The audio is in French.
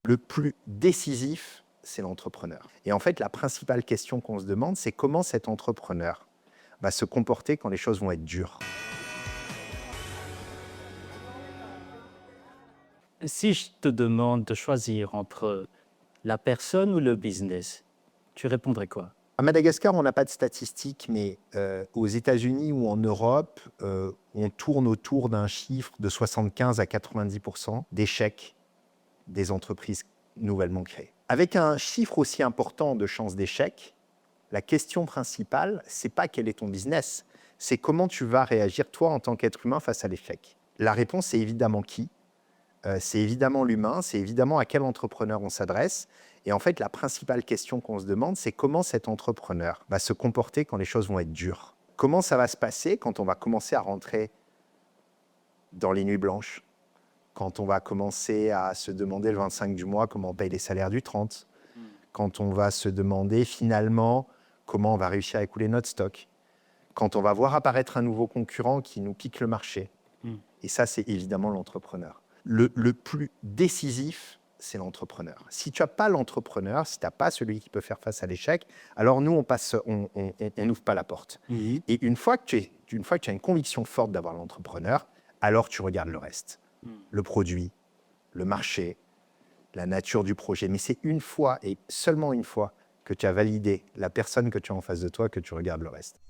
Le plus décisif, c'est l'entrepreneur. Et en fait, la principale question qu'on se demande, c'est comment cet entrepreneur va se comporter quand les choses vont être dures. Si je te demande de choisir entre la personne ou le business, tu répondrais quoi? À Madagascar, on n'a pas de statistiques, mais aux États-Unis ou en Europe, on tourne autour d'un chiffre de 75 à 90% d'échecs des entreprises nouvellement créées. Avec un chiffre aussi important de chances d'échec, la question principale, c'est pas quel est ton business, c'est comment tu vas réagir toi en tant qu'être humain face à l'échec. La réponse, c'est évidemment qui, c'est évidemment l'humain, c'est évidemment à quel entrepreneur on s'adresse. Et en fait, la principale question qu'on se demande, c'est comment cet entrepreneur va se comporter quand les choses vont être dures. Comment ça va se passer quand on va commencer à rentrer dans les nuits blanches, quand on va commencer à se demander le 25 du mois comment on paye les salaires du 30, quand on va se demander finalement comment on va réussir à écouler notre stock, quand on va voir apparaître un nouveau concurrent qui nous pique le marché. Et ça, c'est évidemment l'entrepreneur. Le plus décisif, c'est l'entrepreneur. Si tu n'as pas l'entrepreneur, si tu n'as pas celui qui peut faire face à l'échec, alors nous, on n'ouvre pas la porte. Et une fois que tu as une conviction forte d'avoir l'entrepreneur, alors tu regardes le reste. Le produit, le marché, la nature du projet. Mais c'est une fois et seulement une fois que tu as validé la personne que tu as en face de toi que tu regardes le reste.